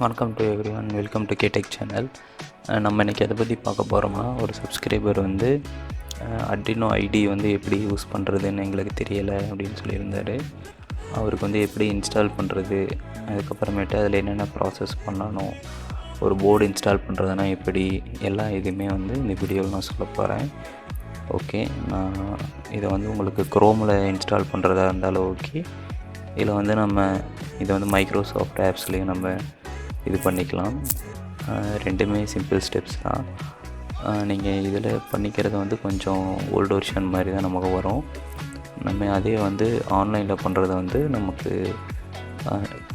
வணக்கம் to everyone, welcome to கேடெக் channel. நம்ம இன்றைக்கி எதை பற்றி பார்க்க போகிறோம்னா, ஒரு சப்ஸ்கிரைபர் வந்து Arduino IDE வந்து எப்படி யூஸ் பண்ணுறதுன்னு எங்களுக்கு தெரியலை அப்படின்னு சொல்லியிருந்தார். அவருக்கு வந்து எப்படி இன்ஸ்டால் பண்ணுறது, அதுக்கப்புறமேட்டு அதில் என்னென்ன ப்ராசஸ் பண்ணணும், ஒரு போர்டு இன்ஸ்டால் பண்ணுறதுனா எப்படி, எல்லா இதுவுமே வந்து இந்த வீடியோவில் நான் சொல்ல போகிறேன். ஓகே, நான் இதை வந்து உங்களுக்கு குரோமில் இன்ஸ்டால் பண்ணுறதா இருந்தாலும் ஓகே, இதில் வந்து நம்ம இதை வந்து மைக்ரோசாஃப்ட் ஆப்ஸ்லேயும் நம்ம இது பண்ணிக்கலாம். ரெண்டுமே சிம்பிள் ஸ்டெப்ஸ் தான். நீங்கள் இதில் பண்ணிக்கிறது வந்து கொஞ்சம் ஓல்டு வெர்ஷன் மாதிரி தான் நமக்கு வரும். நம்ம அதே வந்து ஆன்லைனில் பண்ணுறது வந்து நமக்கு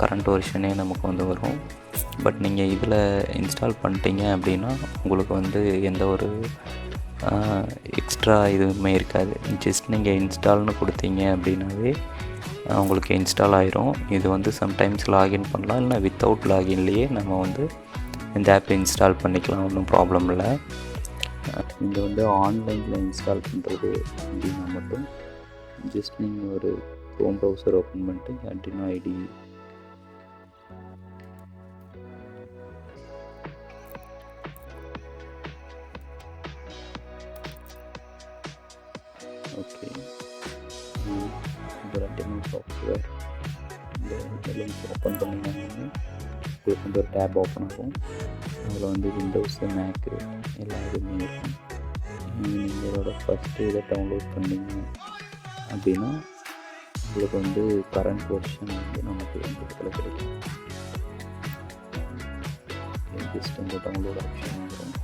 கரண்ட் வெர்ஷனே நமக்கு வந்து வரும். பட் நீங்கள் இதில் இன்ஸ்டால் பண்ணிட்டீங்க அப்படின்னா உங்களுக்கு வந்து எந்த ஒரு எக்ஸ்ட்ரா இதுவுமே இருக்காது. ஜஸ்ட் நீங்கள் இன்ஸ்டால்னு கொடுத்தீங்க அப்படின்னாவே உங்களுக்கு இன்ஸ்டால் ஆகிரும். இது வந்து சம்டைம்ஸ் லாகின் பண்ணலாம், இல்லை வித்தவுட் லாகின்லேயே நம்ம வந்து இந்த ஆப் இன்ஸ்டால் பண்ணிக்கலாம், ஒன்றும் ப்ராப்ளம் இல்லை. இங்கே வந்து ஆன்லைனில் இன்ஸ்டால் பண்ணுறது அப்படின்னா மட்டும் ஜஸ்ட் நீங்கள் ஒரு க்ரோம் ப்ரௌசர் ஓப்பன் பண்ணிட்டு Arduino IDE ஓகே, இந்த Arduino சாஃப்ட்வேர் இந்த ஓப்பன் பண்ணிங்கன்னா உங்களுக்கு வந்து ஒரு டேப் ஓப்பன் ஆகும். அதில் வந்து விண்டோஸு, மேக்கு எல்லா இதுவுமே இருக்கும். நீங்கள் இதோட ஃபஸ்ட்டு இதை டவுன்லோட் பண்ணிங்க அப்படின்னா உங்களுக்கு வந்து கரண்ட் வெர்ஷன் வந்து நமக்கு இந்த இடத்துல கிடைக்கும். ஜஸ்ட் இந்த டவுன்லோட் ஆப்ஷன் வரும்.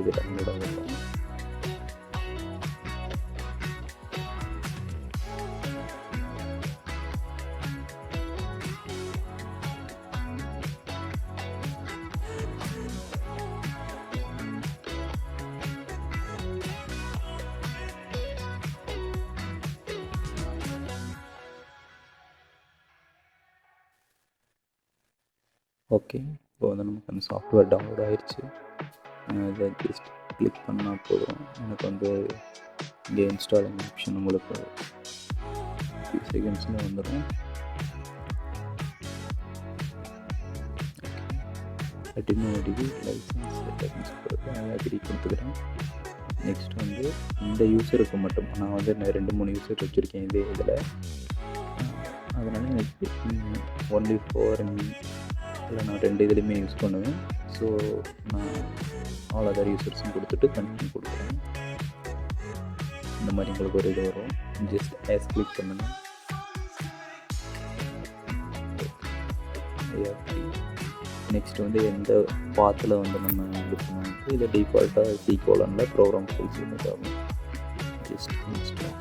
இது டவுன்லோட் ஆகும். ஓகே, இப்போ வந்து நமக்கு அந்த சாஃப்ட்வேர் டவுன்லோட் ஆகிடுச்சு. இதை ஜஸ்ட் கிளிக் பண்ணால் போதும். எனக்கு வந்து இங்கே இன்ஸ்டாலிங் ஆப்ஷன் உங்களுக்கு ஃபியூ செகண்ட்ஸில் வந்துடும். Arduino IDE லைசன்ஸ் செட்டிங்ஸ் கொடுத்து ஐடி கொடுத்துக்கிறேன். நெக்ஸ்ட் வந்து இந்த யூஸருக்கு மட்டும் நான் வந்து 2-3 யூஸர் வச்சுருக்கேன் இதே இதில். அதனால் எனக்கு ஒன்லி ஃபார் இல்லை நான் 2 இதுலேயுமே யூஸ் பண்ணுவேன். ஸோ நான் ஆல் அதர் யூசர்ஸும் கொடுத்துட்டு தனியாக கொடுக்குறேன். இந்த மாதிரி உங்களுக்கு ஒரு இது வரும். ஜஸ்ட் ஆஸ் கிளிக் பண்ணுங்கள். நெக்ஸ்ட் வந்து எந்த பாத்தில் வந்து நம்ம இது பண்ணுவோம், இதை டிஃபால்ட்டாக C:\, ப்ரோக்ராம் ஃபைல்ஸ் ஆகும். Just install.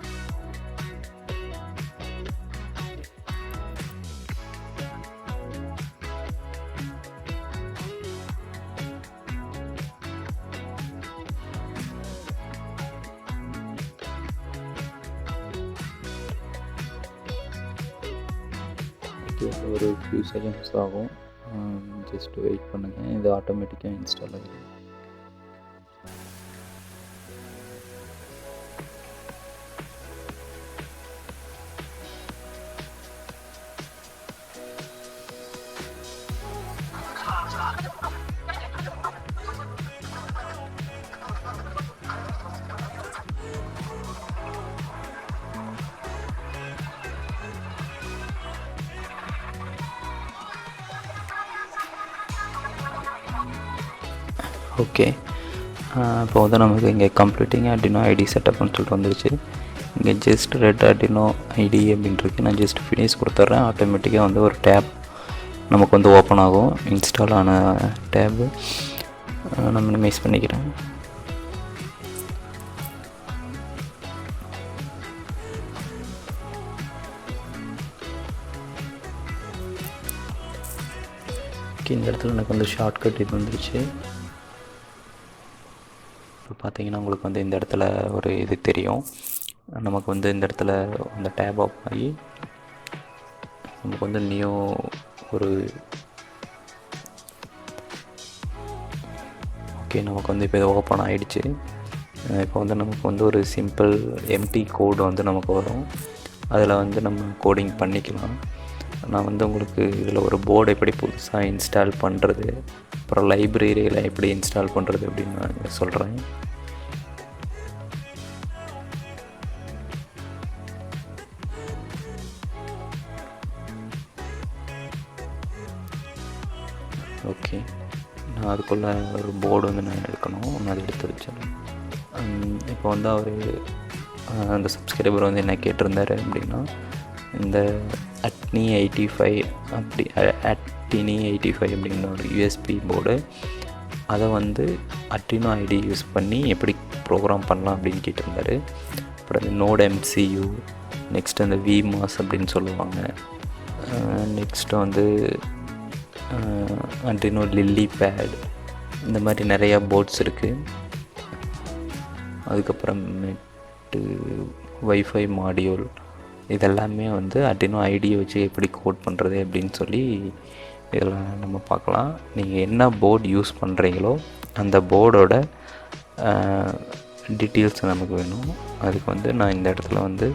ஒரு ஃபியூ செகண்ட்ஸ் ஆகும். ஜஸ்ட் வெயிட் பண்ணுங்கள், இது ஆட்டோமேட்டிக்காக இன்ஸ்டால் ஆகிடும். ஓகே, இப்போ வந்து நமக்கு இங்கே கம்ப்ளீட்டிங் Arduino IDE செட்டப்னு சொல்லிட்டு வந்துருச்சு. இங்கே ஜஸ்ட் ரெட் Arduino IDE அப்படின்ட்டு நான் ஜஸ்ட் ஃபினிஷ் கொடுத்துட்றேன். ஆட்டோமேட்டிக்காக வந்து ஒரு டேப் நமக்கு வந்து ஓப்பன் ஆகும். இன்ஸ்டால் ஆன டேபு நான் மினிமைஸ் பண்ணிக்கிறேன். ஓகே, இந்த இடத்துல எனக்கு வந்து ஷார்ட்கட் இது வந்துருச்சு. இப்போ பார்த்தீங்கன்னா உங்களுக்கு வந்து இந்த இடத்துல ஒரு இது தெரியும். நமக்கு வந்து இந்த இடத்துல அந்த டேப் ஆஃப் ஆகி நமக்கு வந்து நியூ ஒரு ஓகே, நமக்கு வந்து இப்போ இது ஓப்பன் ஆகிடுச்சு. இப்போ வந்து நமக்கு வந்து ஒரு சிம்பிள் எம்டி கோடு வந்து நமக்கு வரும். அதில் வந்து நம்ம கோடிங் பண்ணிக்கலாம். நான் வந்து உங்களுக்கு இதில் ஒரு போர்டு எப்படி புதுசாக இன்ஸ்டால் பண்ணுறது, அப்புறம் லைப்ரரியில் எப்படி இன்ஸ்டால் பண்ணுறது அப்படின்னு நான் சொல்கிறேன். ஓகே, நான் அதுக்குள்ளே ஒரு போர்டு வந்து நான் எடுக்கணும். நான் அதை எடுத்து வச்சிடறேன். இப்போ வந்து அவர் அந்த சப்ஸ்கிரைபர் வந்து என்ன கேட்டிருந்தார் அப்படின்னா, இந்த அட்னி 85 அப்படி அட்னி 85 அப்படிங்கிற ஒரு யூஎஸ்பி போர்டு, அதை வந்து Arduino IDE யூஸ் பண்ணி எப்படி ப்ரோக்ராம் பண்ணலாம் அப்படின்னு கேட்டிருந்தார். அப்புறம் அந்த நோட் MCU, நெக்ஸ்ட் அந்த VMOS அப்படின்னு சொல்லுவாங்க, நெக்ஸ்ட்டு வந்து Arduino லில்லி பேட், இந்த மாதிரி நிறையா போர்ட்ஸ் இருக்குது. அதுக்கப்புறமேட்டு வைஃபை மாடியூல், இதெல்லாமே வந்து Arduino IDE வச்சு எப்படி கோட் பண்ணுறது அப்படின்னு சொல்லி இதெல்லாம் நம்ம பார்க்கலாம். நீங்கள் என்ன போர்டு யூஸ் பண்ணுறீங்களோ அந்த போர்டோட டீட்டெயில்ஸ் நமக்கு வேணும். அதுக்கு வந்து நான் இந்த இடத்துல வந்து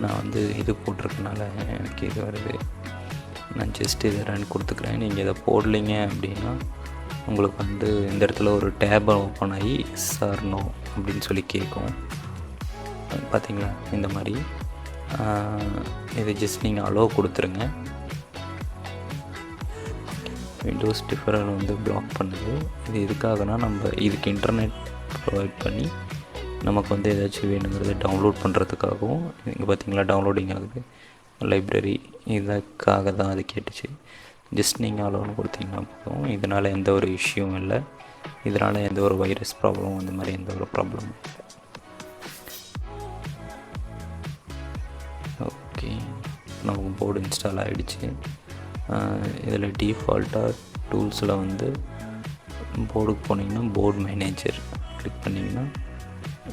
நான் வந்து இது போட்டிருக்கனால எனக்கு இது வருது. நான் ஜஸ்ட் இதை ரன் கொடுத்துக்கிறேன். நீங்கள் இதை போடலிங்க அப்படின்னா உங்களுக்கு வந்து இந்த இடத்துல ஒரு டேபை ஓப்பன் ஆகி சார் நோ அப்படின்னு சொல்லி கேட்கும். பார்த்தீங்களா, இந்த மாதிரி இதை ஜஸ்ட் நீங்கள் அலோவ் கொடுத்துருங்க. விண்டோஸ் டிஃபரர் வந்து பிளாக் பண்ணுது. இது எதுக்காகனா, நம்ம இதுக்கு இன்டர்நெட் ப்ரொவைட் பண்ணி நமக்கு வந்து ஏதாச்சும் வேணுங்கிறத டவுன்லோட் பண்ணுறதுக்காகவும், இங்கே பார்த்தீங்களா டவுன்லோடிங் ஆகுது லைப்ரரி, இதுக்காக தான் அது கேட்டுச்சு. ஜஸ்ட் நீங்கள் அலோன்னு கொடுத்தீங்கன்னா போதும். இதனால் எந்த ஒரு இஷ்யூவும் இல்லை, இதனால் எந்த ஒரு வைரஸ் ப்ராப்ளமும் அந்த மாதிரி எந்த ஒரு ப்ராப்ளமும் இல்லை. ஓகே, நமக்கு போர்டு இன்ஸ்டால் ஆகிடுச்சு. இதில் டிஃபால்ட்டாக டூல்ஸில் வந்து போர்டுக்கு போனீங்கன்னா போர்டு மேனேஜர் கிளிக் பண்ணிங்கன்னா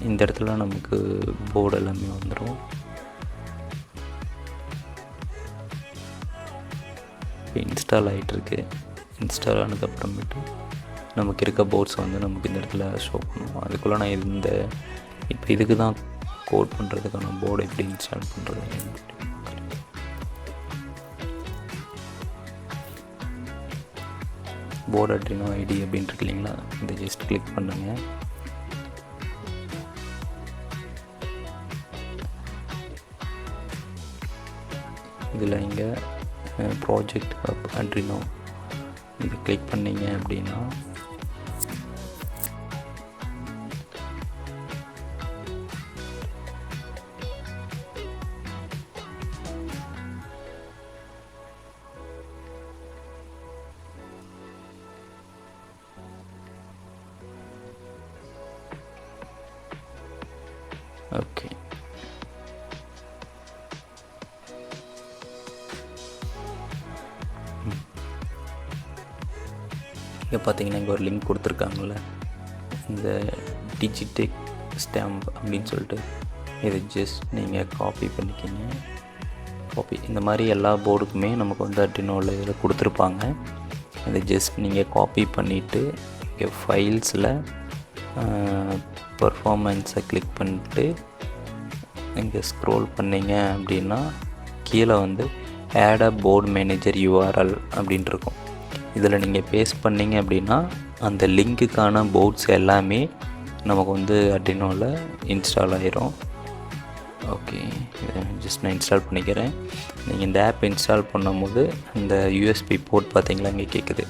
இந்த இடத்துல நமக்கு போர்டு எல்லாமே வந்துடும். இப்போ இன்ஸ்டால் ஆகிட்டுருக்கு. இன்ஸ்டால் ஆனதுக்கப்புறமேட்டு நமக்கு இருக்க போர்ட்ஸ் வந்து நமக்கு இந்த இடத்துல ஷோ பண்ணுவோம். அதுக்குள்ளே நான் இப்போ இதுக்கு தான் கோட் பண்ணுறதுக்கான போர்டு எப்படி இன்ஸ்டால் பண்ணுறது. போர்டு Arduino IDE அப்படின்ட்டு இருக்கு இல்லைங்களா, இதை ஜஸ்ட் கிளிக் பண்ணுங்கள். இதில் இங்கே ப்ராஜெக்ட் ஹப் Arduino இது கிளிக் பண்ணிங்க அப்படின்னா ஓகே, இங்கே பார்த்தீங்கன்னா இங்கே ஒரு லிங்க் கொடுத்துருக்காங்கல்ல, இந்த டிஜிடெக் ஸ்டாம்ப் அப்படின்னு சொல்லிட்டு, இதை ஜஸ்ட் நீங்கள் காப்பி பண்ணிக்கிங்க. காப்பி இந்த மாதிரி எல்லா போர்டுக்குமே நமக்கு வந்து Arduinoவில் இதில் கொடுத்துருப்பாங்க. இதை ஜஸ்ட் நீங்கள் காப்பி பண்ணிவிட்டு இங்கே ஃபைல்ஸில் பர்ஃபார்மன்ஸை கிளிக் பண்ணிட்டு இங்கே ஸ்க்ரோல் பண்ணிங்க அப்படின்னா கீழே வந்து ஆட் அ போர்டு மேனேஜர் URL அப்படின்ட்டு இருக்கும். இதில் நீங்கள் பேஸ்ட் பண்ணிங்க அப்படின்னா அந்த லிங்க்குக்கான போர்ட்ஸ் எல்லாமே நமக்கு வந்து Arduinoவில் இன்ஸ்டால் ஆகிரும். ஓகே, இதை ஜஸ்ட் நான் இன்ஸ்டால் பண்ணிக்கிறேன். நீங்கள் இந்த ஆப் இன்ஸ்டால் பண்ணும்போது இந்த யூஎஸ்பி போர்ட் பார்த்தீங்களா இங்கே கேட்குது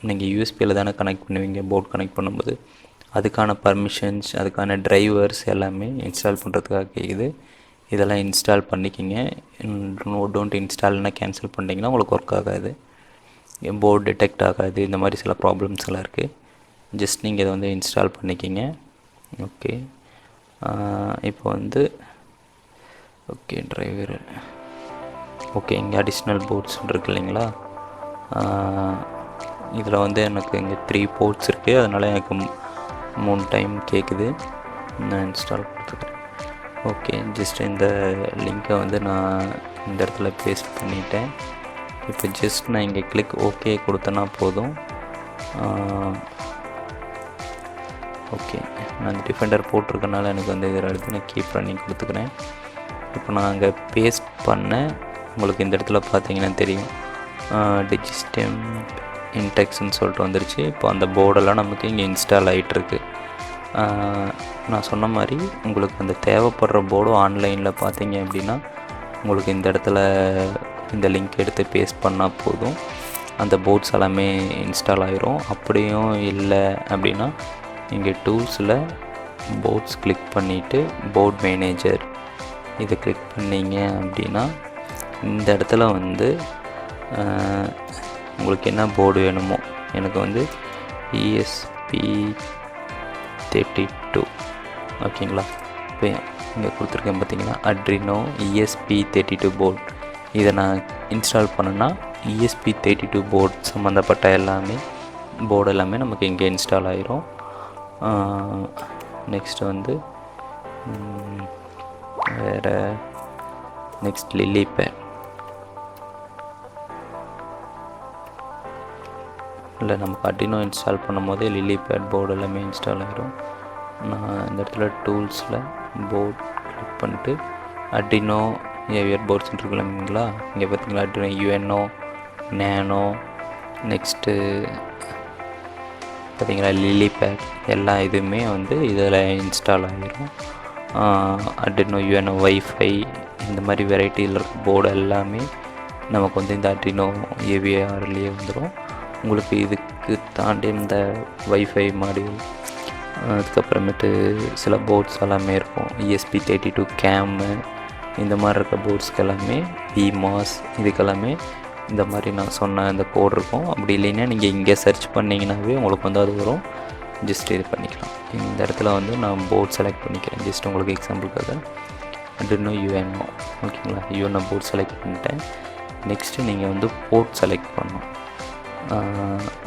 நீங்கள் யூஎஸ்பியில் தானே கனெக்ட் பண்ணுவீங்க போர்ட் கனெக்ட் பண்ணும்போது, அதுக்கான பர்மிஷன்ஸ் அதுக்கான டிரைவர்ஸ் எல்லாமே இன்ஸ்டால் பண்ணுறதுக்காக கேட்குது. இதெல்லாம் இன்ஸ்டால் பண்ணிக்கிங்க. டோன்ட் இன்ஸ்டால்னால் கேன்சல் பண்ணிட்டீங்கன்னா உங்களுக்கு ஒர்க் ஆகாது, போர்டு டிடெக்ட் ஆகாது, இந்த மாதிரி சில ப்ராப்ளம்ஸ் எல்லாம் இருக்குது. ஜஸ்ட் நீங்கள் இதை வந்து இன்ஸ்டால் பண்ணிக்கிங்க. ஓகே, இப்போ வந்து ஓகே டிரைவர் ஓகே, இங்கே அடிஷ்னல் போர்ட்ஸ் இருக்குது இல்லைங்களா, இதில் வந்து எனக்கு இங்கே 3 போர்ட்ஸ் இருக்குது, அதனால் எனக்கு 3 டைம் கேட்குது. நான் இன்ஸ்டால் கொடுத்துக்கிறேன். ஓகே, ஜஸ்ட் இந்த லிங்க்கை வந்து நான் இந்த இடத்துல பேஸ்ட் பண்ணிட்டேன். இப்போ ஜஸ்ட் நான் இங்கே கிளிக் ஓகே கொடுத்தனா போதும். ஓகே, நான் அந்த டிஃபெண்டர் போட்டிருக்கனால எனக்கு வந்து இதில் எடுத்து நான் கீப் ரன்னிங் கொடுத்துக்கிறேன். இப்போ நான் அங்கே பேஸ்ட் பண்ணேன். உங்களுக்கு இந்த இடத்துல பார்த்தீங்கன்னா தெரியும், டிஜிஸ்டம் இன்டெக்ஸ்ன்னு சொல்லிட்டு வந்துருச்சு. இப்போ அந்த போர்டெல்லாம் நமக்கு இங்கே இன்ஸ்டால் ஆகிட்டுருக்கு. நான் சொன்ன மாதிரி உங்களுக்கு அந்த தேவைப்படுற போர்டும் ஆன்லைனில் பார்த்தீங்க அப்படின்னா உங்களுக்கு இந்த இடத்துல இந்த லிங்க் எடுத்து பேஸ்ட் பண்ணால் போதும், அந்த போர்ட்ஸ் எல்லாமே இன்ஸ்டால் ஆகிரும். அப்படியும் இல்லை அப்படின்னா இங்கே டூல்ஸில் போர்ட்ஸ் கிளிக் பண்ணிவிட்டு போர்ட் மேனேஜர் இதை கிளிக் பண்ணிங்க அப்படின்னா இந்த இடத்துல வந்து உங்களுக்கு என்ன போர்டு வேணுமோ, எனக்கு வந்து ESP32 ஓகேங்களா. இப்போ இங்கே கொடுத்துருக்கேன் பார்த்தீங்கன்னா Arduino ESP32 போர்ட். இதை நான் இன்ஸ்டால் பண்ணேன்னா ESP32 போர்ட் சம்மந்தப்பட்ட போர்டு எல்லாமே நமக்கு இங்கே இன்ஸ்டால் ஆகிரும். நெக்ஸ்ட் வந்து வேறு நெக்ஸ்ட் லில்லி பேட் இல்லை, நமக்கு Arduino இன்ஸ்டால் பண்ணும் போதே லில்லி பேட் போர்டு எல்லாமே இன்ஸ்டால் ஆகிரும். நான் இந்த இடத்துல டூல்ஸில் போர்ட் கிளிக் பண்ணிட்டு Arduino ஏவியர் போர்ட்ஸ் இருக்குங்களா, இங்கே பார்த்தீங்களா Arduino UNO நேனோ, நெக்ஸ்ட்டு பார்த்தீங்களா லில்லி பேட், எல்லா இதுவுமே வந்து இதில் இன்ஸ்டால் ஆகிரும். Arduino UNO வைஃபை இந்த மாதிரி வெரைட்டியில் இருக்க போர்டு எல்லாமே நமக்கு வந்து இந்த Arduino ஏவிஆர்லேயே வந்துடும். உங்களுக்கு இதுக்கு தாண்டி இந்த வைஃபை மாடியூல், அதுக்கப்புறமேட்டு சில போர்ட்ஸ் எல்லாமே இருக்கும், ESP32 கேமு இந்த மாதிரி இருக்க போர்ட்ஸ்க்கு எல்லாமே PMOS இதுக்கெல்லாமே இந்த மாதிரி நான் சொன்ன இந்த கோட் இருக்கும். அப்படி இல்லைன்னா நீங்கள் இங்கே சர்ச் பண்ணிங்கன்னாவே உங்களுக்கு வந்து அது வரும். ஜஸ்ட் இது பண்ணிக்கலாம். இந்த இடத்துல வந்து நான் போர்ட் செலக்ட் பண்ணிக்கிறேன், ஜஸ்ட் உங்களுக்கு எக்ஸாம்பிளுக்காக Arduino UNO ஓகேங்களா. UNO போர்ட் செலக்ட் பண்ணிட்டேன். நெக்ஸ்ட்டு நீங்கள் வந்து போர்ட் செலக்ட் பண்ணணும்.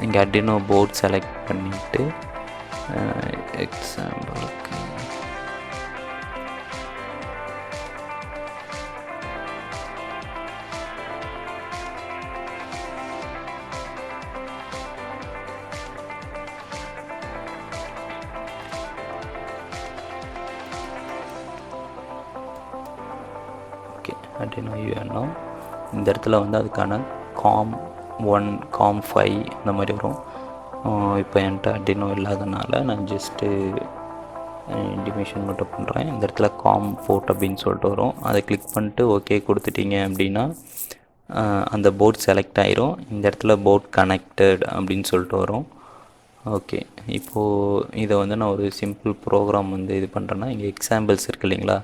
இங்கே Arduino போர்ட் செலக்ட் பண்ணிவிட்டு எக்ஸாம்பிளுக்கு Arduino UNO இந்த இடத்துல வந்து அதுக்கான COM1 COM5 இந்த மாதிரி வரும். இப்போ என்கிட்ட Arduino இல்லாதனால நான் ஜஸ்ட்டு இன்டிமேஷன் மட்டும் பண்ணுறேன். இந்த இடத்துல COM போர்ட் அப்படின்னு சொல்லிட்டு வரும், அதை கிளிக் பண்ணிட்டு ஓகே கொடுத்துட்டீங்க அப்படின்னா அந்த போர்ட் செலக்ட் ஆகிரும். இந்த இடத்துல போர்ட் கனெக்டட் அப்படின்னு சொல்லிட்டு வரும். ஓகே, இப்போது இதை வந்து நான் ஒரு சிம்பிள் ப்ரோக்ராம் வந்து இது பண்ணுறேன்னா இங்கே எக்ஸாம்பிள்ஸ் இருக்குது இல்லைங்களா,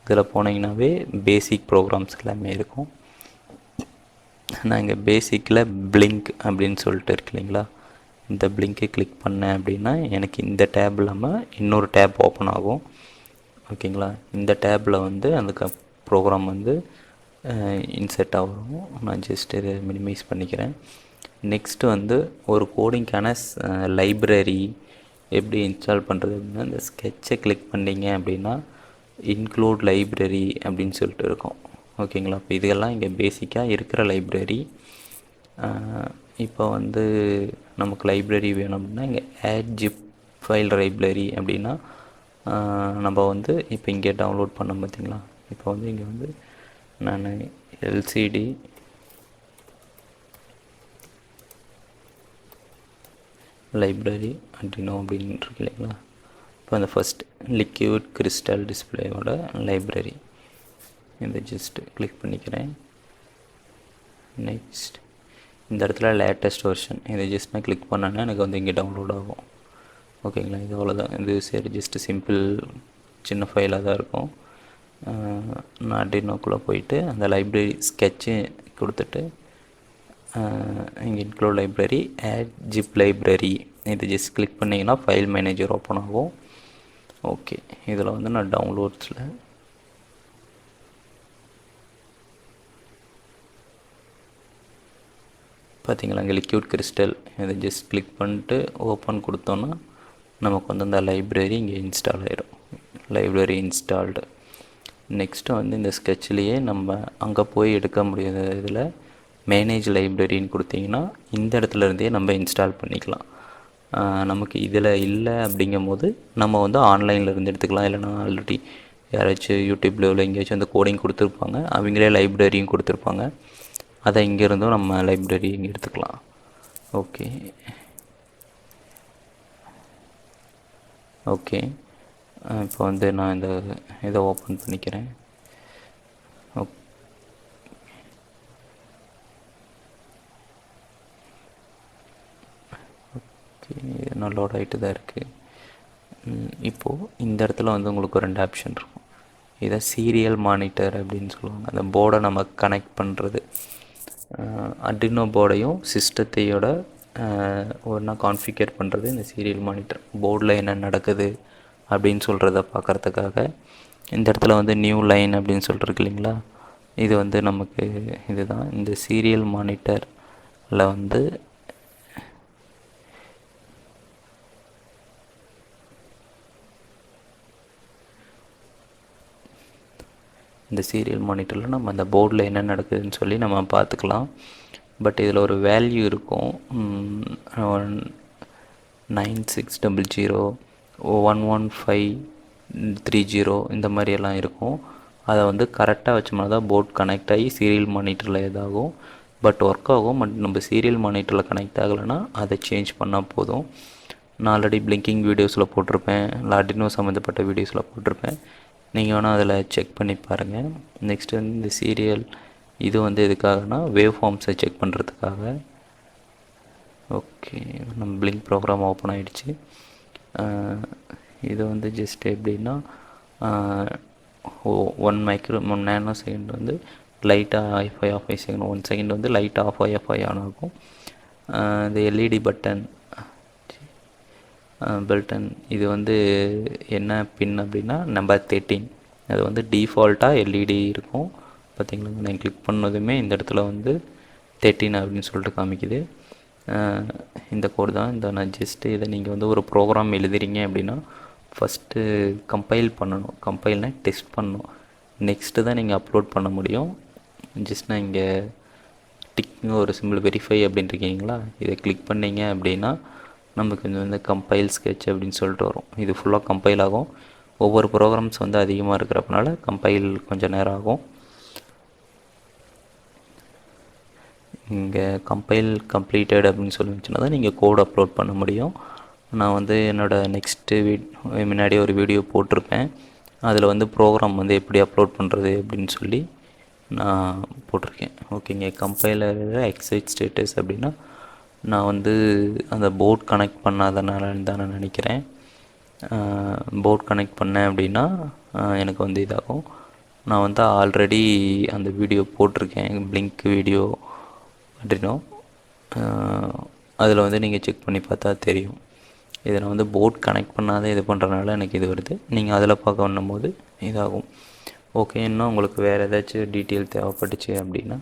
இதில் போனீங்கன்னாவே பேசிக் ப்ரோக்ராம்ஸ் எல்லாமே இருக்கும். நான் இங்கே பேசிக்கில் பிளிங்க் அப்படின்னு சொல்லிட்டு இருக்கு இல்லைங்களா, இந்த பிளிங்க்கை கிளிக் பண்ணேன் அப்படின்னா எனக்கு இந்த டேப் இல்லாமல் இன்னொரு டேப் ஓப்பன் ஆகும். ஓகேங்களா, இந்த டேப்பில் வந்து அந்த ப்ரோக்ராம் வந்து இன்செர்ட் ஆகும். நான் ஜஸ்ட் இதை மினிமைஸ் பண்ணிக்கிறேன். நெக்ஸ்ட்டு வந்து ஒரு கோடிங்கான லைப்ரரி எப்படி இன்ஸ்டால் பண்ணுறது அப்படின்னா இந்த ஸ்கெட்சை கிளிக் பண்ணிங்க அப்படின்னா இன்க்ளூட் லைப்ரரி அப்படின்னு சொல்லிட்டு இருக்கும். ஓகேங்களா, இப்போ இதெல்லாம் இங்கே பேசிக்காக இருக்கிற லைப்ரரி. இப்போ வந்து நமக்கு லைப்ரரி வேணும் அப்படின்னா இங்கே ஆட் ஜிப் ஃபைல் லைப்ரரி அப்படின்னா நம்ம வந்து இப்போ இங்கே டவுன்லோட் பண்ண பார்த்திங்களா. இப்போ வந்து இங்கே வந்து நான் எல்சிடி லைப்ரரி Arduino அப்படின்னு இருக்கு இல்லைங்களா. இப்போ அந்த ஃபஸ்ட் லிக்விட் கிறிஸ்டல் டிஸ்பிளேயோட லைப்ரரி இதை ஜஸ்ட் கிளிக் பண்ணிக்கிறேன். நெக்ஸ்ட் இந்த இடத்துல லேட்டஸ்ட் வெர்ஷன் இதை ஜஸ்ட் நான் கிளிக் பண்ணேன்னா எனக்கு வந்து இங்கே டவுன்லோட் ஆகும். ஓகேங்களா, இது அவ்வளோதான். இது சரி ஜஸ்ட்டு சிம்பிள் சின்ன ஃபைலாக தான் இருக்கும். நான் Arduinoக்குள்ளே போயிட்டு அந்த லைப்ரரி ஸ்கெட்சு கொடுத்துட்டு இங்கே include library add zip library இது ஜஸ்ட் கிளிக் பண்ணிங்கன்னா ஃபைல் மேனேஜர் ஓப்பன் ஆகும். ஓகே, இதில் வந்து நான் டவுன்லோட்ஸில் பார்த்தீங்களா இங்கே லிக்விட் கிறிஸ்டல் இதை ஜஸ்ட் கிளிக் பண்ணிட்டு ஓப்பன் கொடுத்தோன்னா நமக்கு வந்து அந்த லைப்ரரி இங்கே இன்ஸ்டால் ஆகிடும். Library installed. நெக்ஸ்ட்டு வந்து இந்த ஸ்கெட்ச்லேயே நம்ம அங்கே போய் எடுக்க முடியாத இதில் மேனேஜ் லைப்ரரின்னு கொடுத்தீங்கன்னா இந்த இடத்துல இருந்தே நம்ம இன்ஸ்டால் பண்ணிக்கலாம். நமக்கு இதில் இல்லை அப்படிங்கும்போது நம்ம வந்து ஆன்லைனில் இருந்து எடுத்துக்கலாம். இல்லைனா ஆல்ரெடி யாராச்சும் யூடியூப்ல உள்ள எங்கேயாச்சும் அந்த கோடிங் கொடுத்துருப்பாங்க, அவங்களே லைப்ரரியும் கொடுத்துருப்பாங்க. அதை இங்கேருந்தும் நம்ம லைப்ரரி இங்கே எடுத்துக்கலாம். ஓகே ஓகே இப்போ வந்து நான் இந்த இதை ஓப்பன் பண்ணிக்கிறேன். ஓகே இன்னும் லோட் ஆகிட்டு தான் இருக்குது. இப்போது இந்த இடத்துல வந்து உங்களுக்கு 2 ஆப்ஷன் இருக்கும். இதை சீரியல் மானிட்டர் அப்படின்னு சொல்லுவாங்க. அந்த போர்டை நம்ம கனெக்ட் பண்ணுறது, அர்டினோ போர்டையும் சிஸ்டத்தையோட ஒன்றா கான்ஃபிகர் பண்ணுறது இந்த சீரியல் மானிட்டர். போர்டில் என்ன நடக்குது அப்படின்னு சொல்கிறத பார்க்குறதுக்காக இந்த இடத்துல வந்து நியூ லைன் அப்படின்னு சொல்லிருக்கு இல்லைங்களா, இது வந்து நமக்கு இதுதான். இந்த சீரியல் மானிட்டரில் வந்து இந்த சீரியல் மானிட்டரில் நம்ம அந்த போர்டில் என்ன நடக்குதுன்னு சொல்லி நம்ம பார்த்துக்கலாம். பட் இதில் ஒரு வேல்யூ இருக்கும், 9600 11530 இந்த மாதிரியெல்லாம் இருக்கும். அதை வந்து கரெக்டாக வச்சோம்னா தான் போர்ட் கனெக்ட் ஆகி சீரியல் மானிட்டரில் இதாகும். பட் ஒர்க் ஆகும். பட் நம்ம சீரியல் மானிட்டரில் கனெக்ட் ஆகலைன்னா அதை சேஞ்ச் பண்ணால் போதும். நான் ஆல்ரெடி பிளிங்கிங் வீடியோஸில் போட்டிருப்பேன், இல்லை அர்டினோ சம்மந்தப்பட்ட வீடியோஸில் போட்டிருப்பேன். நீங்கள் வேணால் அதில் செக் பண்ணி பாருங்கள். நெக்ஸ்ட்டு வந்து இந்த சீரியல் இது வந்து எதுக்காகனா வேவ் ஃபார்ம்ஸை செக் பண்ணுறதுக்காக. ஓகே நம்ம பிளிங்க் ப்ரோக்ராம் ஓப்பன் ஆகிடுச்சு. இது வந்து ஜஸ்ட் எப்படின்னா 1 நேனோ செகண்ட் வந்து லைட்டாக ஆஃப் ஆகி செகண்ட் 1 செகண்ட் வந்து லைட்டாக ஆஃப் ஆகி ஆன் ஆகும். இந்த எல்இடி பட்டன் இது வந்து என்ன பின் அப்படின்னா நம்பர் 13. அது வந்து டிஃபால்ட்டாக எல்இடி இருக்கும். பார்த்திங்களா, நான் கிளிக் பண்ணதுமே இந்த இடத்துல வந்து 13 அப்படின்னு சொல்லிட்டு காமிக்குது. இந்த கோடு தான். இந்த நான் ஜஸ்ட்டு இதை நீங்கள் வந்து ஒரு ப்ரோக்ராம் எழுதுறீங்க அப்படின்னா ஃபஸ்ட்டு கம்பைல் பண்ணணும். கம்பைல்னால் டெஸ்ட் பண்ணணும். நெக்ஸ்ட்டு தான் நீங்கள் அப்லோட் பண்ண முடியும். ஜஸ்ட் நான் இங்கே டிக்னு ஒரு சிம்பிள் வெரிஃபை அப்படின்னு இருக்கீங்களா, இதை கிளிக் பண்ணிங்க அப்படின்னா நமக்கு வந்து கம்பைல் ஸ்கெட்ச் அப்படின்னு சொல்லிட்டு வரும். இது ஃபுல்லாக கம்பைல் ஆகும். ஒவ்வொரு ப்ரோக்ராம்ஸ் வந்து அதிகமாக இருக்கிறப்பனால கம்பைல் கொஞ்சம் நேரம் ஆகும். இங்கே கம்பைல் கம்ப்ளீட்டட் அப்படின்னு சொல்லிச்சுன்னா தான் நீங்கள் கோட் அப்லோட் பண்ண முடியும். நான் வந்து என்னோடய நெக்ஸ்ட்டு முன்னாடி ஒரு வீடியோ போட்டிருப்பேன். அதில் வந்து ப்ரோக்ராம் வந்து எப்படி அப்லோட் பண்ணுறது அப்படின்னு சொல்லி நான் போட்டிருக்கேன். ஓகேங்க, கம்பைலர் எக்ஸைட் ஸ்டேட்டஸ் அப்படின்னா நான் வந்து அந்த போர்ட் கனெக்ட் பண்ணாதனால தான் நான் நினைக்கிறேன். போர்ட் கனெக்ட் பண்ணேன் அப்படின்னா எனக்கு வந்து இதாகும். நான் வந்து ஆல்ரெடி அந்த வீடியோ போட்டிருக்கேன், பிளிங்க் வீடியோ அப்படின்னோ. அதில் வந்து நீங்கள் செக் பண்ணி பார்த்தா தெரியும். இதை நான் வந்து போர்ட் கனெக்ட் பண்ணாத இது பண்ணுறதுனால எனக்கு இது வருது. நீங்கள் அதில் பார்க்க பண்ணும்போது இதாகும். ஓகே, இன்னும் உங்களுக்கு வேறு ஏதாச்சும் டீட்டெயில் தேவைப்பட்டுச்சு அப்படின்னா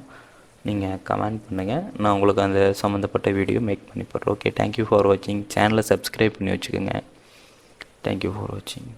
நீங்கள் கமெண்ட் பண்ணுங்கள். நான் உங்களுக்கு அந்த சம்மந்தப்பட்ட வீடியோ மேக் பண்ணி போடுறேன். ஓகே, தேங்க்யூ ஃபார் வாட்சிங். சேனலை சப்ஸ்கிரைப் பண்ணி வச்சுக்கோங்க. தேங்க்யூ ஃபார் வாட்சிங்.